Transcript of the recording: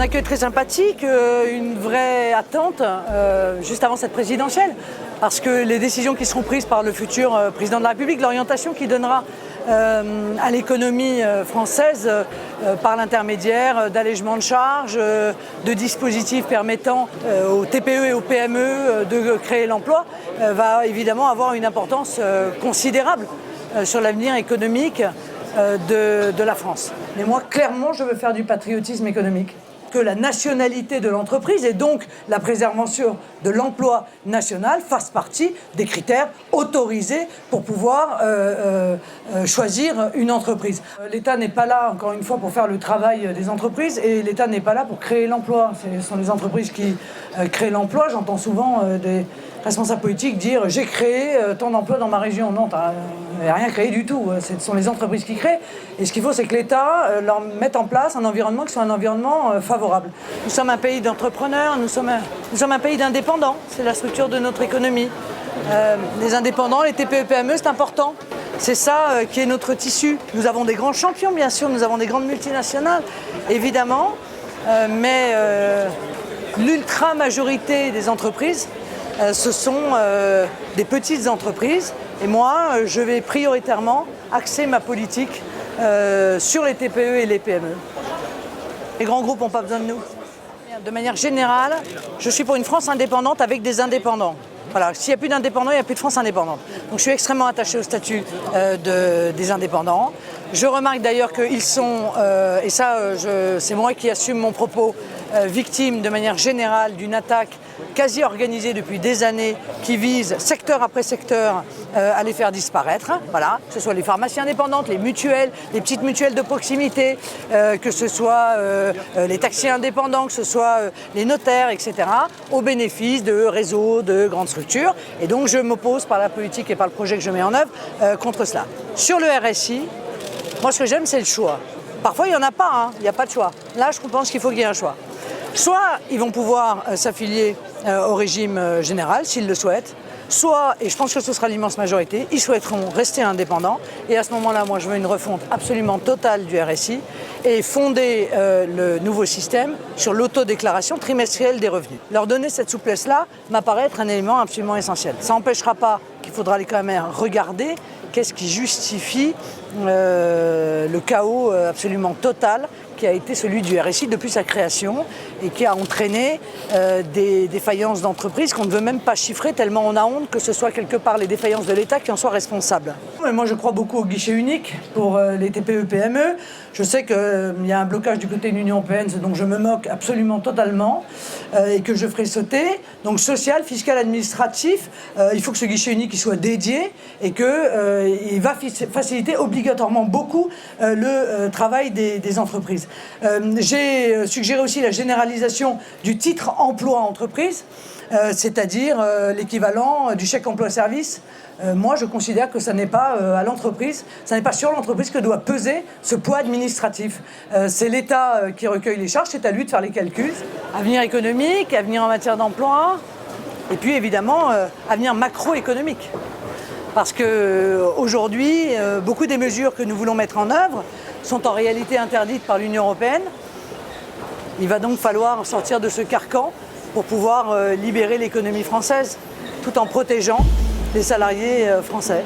Un accueil très sympathique, une vraie attente juste avant cette présidentielle, parce que les décisions qui seront prises par le futur président de la République, l'orientation qu'il donnera à l'économie française par l'intermédiaire d'allègements de charges, de dispositifs permettant aux TPE et aux PME de créer l'emploi, va évidemment avoir une importance considérable sur l'avenir économique de la France. Mais moi, clairement, je veux faire du patriotisme économique. Que la nationalité de l'entreprise et donc la préservation de l'emploi national fasse partie des critères autorisés pour pouvoir choisir une entreprise. L'État n'est pas là, encore une fois, pour faire le travail des entreprises et l'État n'est pas là pour créer l'emploi. Ce sont les entreprises qui créent l'emploi. J'entends souvent des responsables politiques dire « j'ai créé tant d'emplois dans ma région ». Non, tu n'as rien créé du tout. Ce sont les entreprises qui créent. Et ce qu'il faut, c'est que l'État leur mette en place un environnement qui soit un environnement favorable. Nous sommes un pays d'entrepreneurs, nous sommes un pays d'indépendants. C'est la structure de notre économie. Les indépendants, les TPE-PME, c'est important. C'est ça qui est notre tissu. Nous avons des grands champions, bien sûr, nous avons des grandes multinationales, évidemment, mais l'ultra-majorité des entreprises, ce sont des petites entreprises. Et moi, je vais prioritairement axer ma politique sur les TPE et les PME. Les grands groupes n'ont pas besoin de nous. De manière générale, je suis pour une France indépendante avec des indépendants. Voilà, s'il n'y a plus d'indépendants, il n'y a plus de France indépendante. Donc je suis extrêmement attachée au statut des indépendants. Je remarque d'ailleurs qu'ils sont, et ça c'est moi qui assume mon propos, victimes de manière générale d'une attaque quasi organisée depuis des années qui vise secteur après secteur à les faire disparaître. Voilà, que ce soit les pharmacies indépendantes, les mutuelles, les petites mutuelles de proximité, que ce soit les taxis indépendants, que ce soit les notaires, etc., au bénéfice de réseaux, de grandes structures. Et donc je m'oppose par la politique et par le projet que je mets en œuvre contre cela. Sur le RSI, moi ce que j'aime c'est le choix. Parfois il n'y en a pas, hein, il n'y a pas de choix. Là je pense qu'il faut qu'il y ait un choix. Soit ils vont pouvoir s'affilier au régime général s'ils le souhaitent, soit, et je pense que ce sera l'immense majorité, ils souhaiteront rester indépendants. Et à ce moment-là, moi je veux une refonte absolument totale du RSI et fonder le nouveau système sur l'autodéclaration trimestrielle des revenus. Leur donner cette souplesse-là m'apparaît être un élément absolument essentiel. Ça n'empêchera pas qu'il faudra quand même regarder qu'est-ce qui justifie le chaos absolument total qui a été celui du RSI depuis sa création et qui a entraîné des défaillances d'entreprises qu'on ne veut même pas chiffrer tellement on a honte que ce soit quelque part les défaillances de l'État qui en soient responsables. Moi je crois beaucoup au guichet unique pour les TPE-PME. Je sais qu'il y a un blocage du côté de l'Union européenne, donc je me moque absolument totalement et que je ferai sauter. Donc social, fiscal, administratif, il faut que ce guichet unique il soit dédié et qu'il va faciliter obligatoirement beaucoup le travail des entreprises. J'ai suggéré aussi la généralisation du titre emploi entreprise, c'est-à-dire l'équivalent du chèque emploi-service. Moi, je considère que ça n'est pas à l'entreprise, ça n'est pas sur l'entreprise que doit peser ce poids administratif. C'est l'État qui recueille les charges, c'est à lui de faire les calculs. Avenir économique, avenir en matière d'emploi, et puis évidemment, avenir macroéconomique. Parce qu'aujourd'hui, beaucoup des mesures que nous voulons mettre en œuvre sont en réalité interdites par l'Union européenne. Il va donc falloir sortir de ce carcan pour pouvoir libérer l'économie française, tout en protégeant les salariés français.